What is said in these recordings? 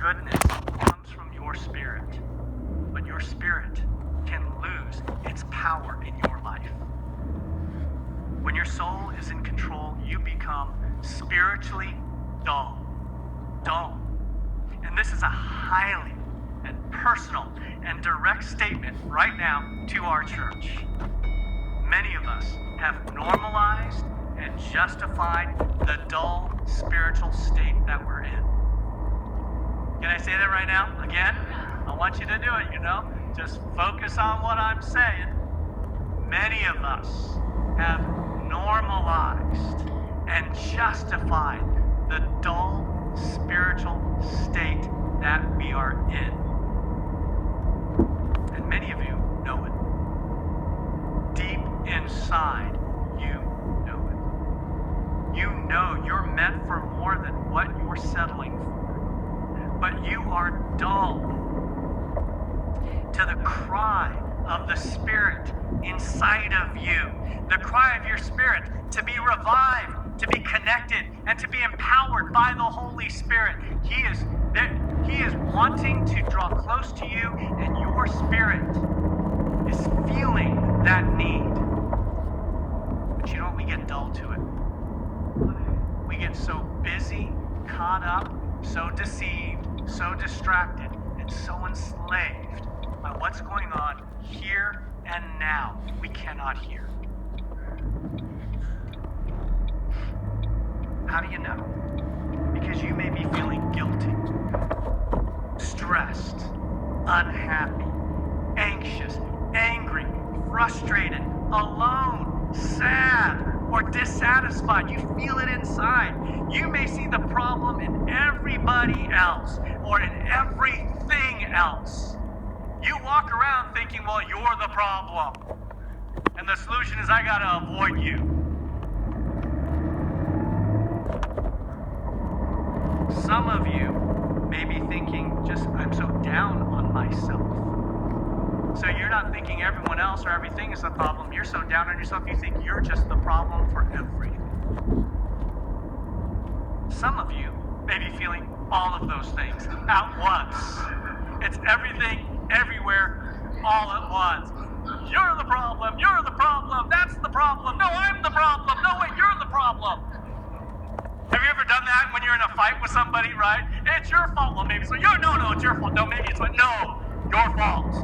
goodness comes from your spirit, but your spirit can lose its power in your life. When your soul is in control, you become spiritually dull. Dull. And this is a highly and personal and direct statement right now to our church. Many of us have normalized and justified the dull spiritual state that we're in. Can I say that right now? Again? I want you to do it, Just focus on what I'm saying. Many of us have normalized and justified the dull spiritual state that we are in. And many of you know it. Deep inside, you know it. You know you're meant for more than what you're settling for. But you are dull to the cry of the Spirit inside of you. The cry of your spirit to be revived, to be connected, and to be empowered by the Holy Spirit. He is wanting to draw close to you, and your spirit is feeling that need. But you know what? We get dull to it. We get so busy, caught up, so deceived, so distracted, and so enslaved by what's going on here and now. We cannot hear. How do you know? Because you may be feeling guilty, stressed, unhappy, anxious, angry, frustrated, alone, sad, or dissatisfied. You feel it inside. You may see the problem in everybody else or in everything else. You walk around thinking, well, you're the problem. And the solution is I gotta avoid you. Some of you may be thinking, I'm so down on myself. So you're not thinking everyone else or everything is the problem. You're so down on yourself, you think you're just the problem for everything. Some of you may be feeling all of those things at once. It's everything, everywhere, all at once. You're the problem, that's the problem. No, I'm the problem. No, wait, you're the problem. Have you ever done that when you're in a fight with somebody, right? It's your fault. Well, maybe so. No, it's your fault. No, maybe it's what? No, your fault.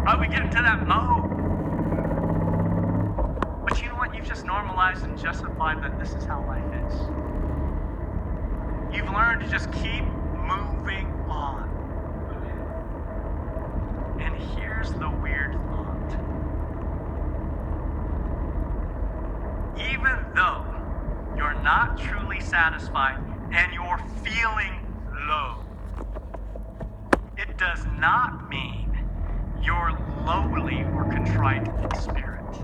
Right? We get into that mode. But you know what? You've just normalized and justified that this is how life is. You've learned to just keep moving on. And here's the weird thought. Even though you're not truly satisfied and you're feeling low, it does not mean you're lowly or contrite in spirit.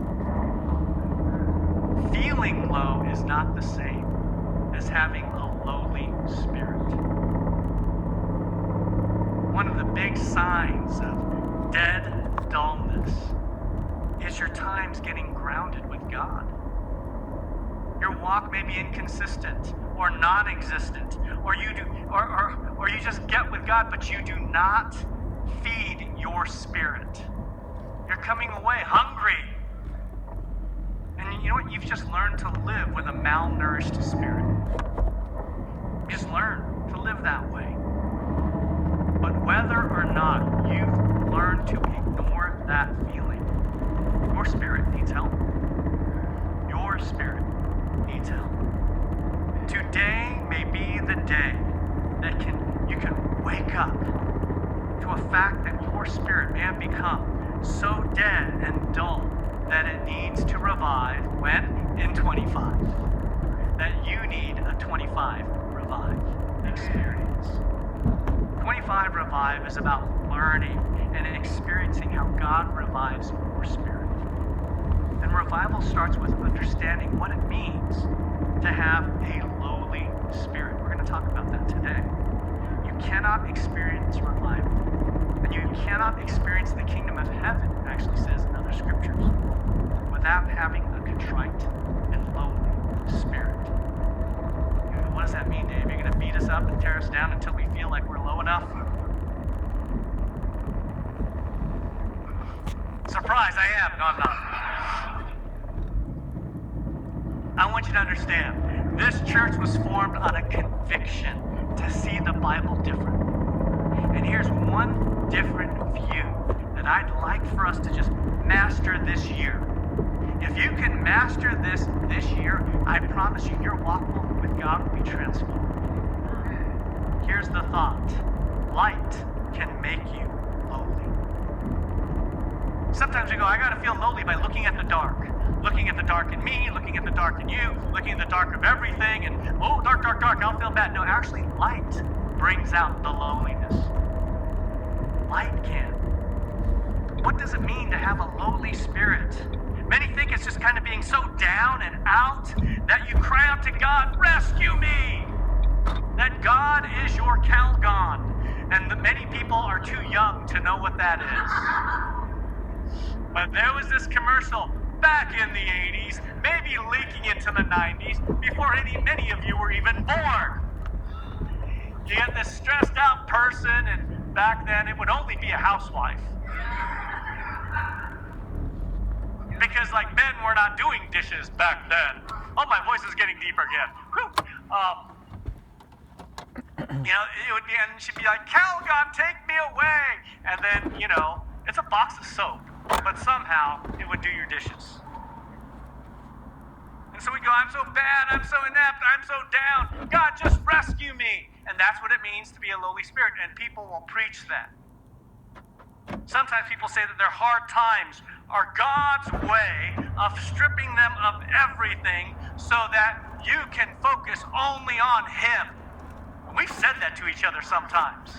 Feeling low is not the same as having a lowly spirit. One of the big signs of dead dullness is your times getting grounded with God. Your walk may be inconsistent or non-existent, or you just get with God, but you do not feed your spirit. You're coming away hungry. And you know what? You've just learned to live with a malnourished spirit. You just learn to live that way. But whether or not you've learned to ignore that feeling, your spirit needs help. Your spirit needs help. Today may be the day that you can wake up to a fact that your spirit may have become so dead and dull that it needs to revive when? In 25. That you need a 25 revive experience. 25 revive is about learning and experiencing how God revives your spirit. And revival starts with understanding what it means to have a lowly spirit. We're going to talk about that today. You cannot experience revival, and you cannot experience the kingdom of heaven, it actually says in other scriptures, without having a contrite and lowly spirit. What does that mean, Dave? You're going to beat us up and tear us down until we feel feel like we're low enough? Surprise, I am. No, I'm not. I want you to understand, this church was formed on a conviction to see the Bible different. And here's one different view that I'd like for us to just master this year. If you can master this year, I promise you, your walk with God will be transformed. Here's the thought. Light can make you lowly. Sometimes we go, I gotta feel lowly by looking at the dark. Looking at the dark in me, looking at the dark in you, looking at the dark of everything, and oh, dark, dark, dark, I'll feel bad. No, actually, light brings out the lowliness. Light can. What does it mean to have a lowly spirit? Many think it's just kind of being so down and out that you cry out to God, rescue me! That God is your Calgon. And many people are too young to know what that is. But there was this commercial back in the 80s, maybe leaking into the 90s, before many of you were even born. You get this stressed out person, and back then it would only be a housewife. Because like men were not doing dishes back then. Oh, my voice is getting deeper again. It would be, and she'd be like, Calgon, take me away. And then, it's a box of soap, but somehow it would do your dishes. And so we go, I'm so bad, I'm so inept, I'm so down. God, just rescue me. And that's what it means to be a lowly spirit, and people will preach that. Sometimes people say that their hard times are God's way of stripping them of everything so that you can focus only on Him. And we've said that to each other sometimes.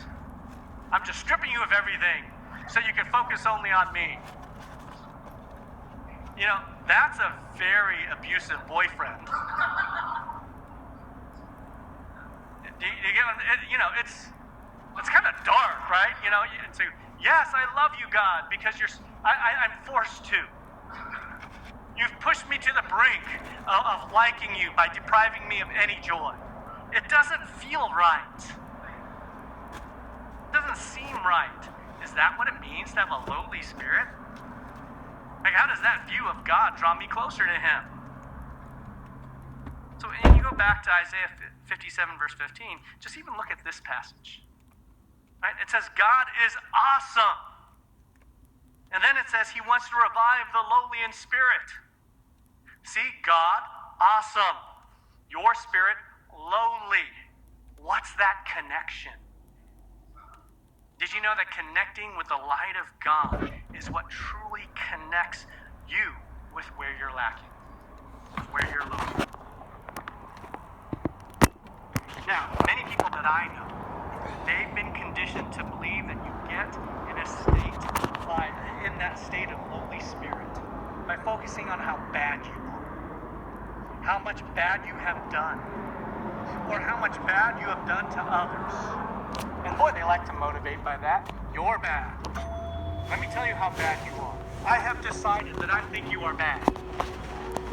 I'm just stripping you of everything so you can focus only on me. That's a very abusive boyfriend. It's kind of dark, right? It's yes, I love you, God, because I'm forced to. You've pushed me to the brink of liking you by depriving me of any joy. It doesn't feel right. It doesn't seem right. Is that what it means to have a lowly spirit? Like, how does that view of God draw me closer to Him? So when you go back to Isaiah 57, verse 15, just even look at this passage. Right? It says, God is awesome. And then it says He wants to revive the lowly in spirit. See, God, awesome. Your spirit, lowly. What's that connection? Did you know that connecting with the light of God is what truly connects you with where you're lacking, where you're low? Now, many people that I know, they've been conditioned to believe that you get in that state of lowly spirit by focusing on how bad you are, how much bad you have done, or how much bad you have done to others. And boy, they like to motivate by that. You're bad. Let me tell you how bad you are. I have decided that I think you are bad.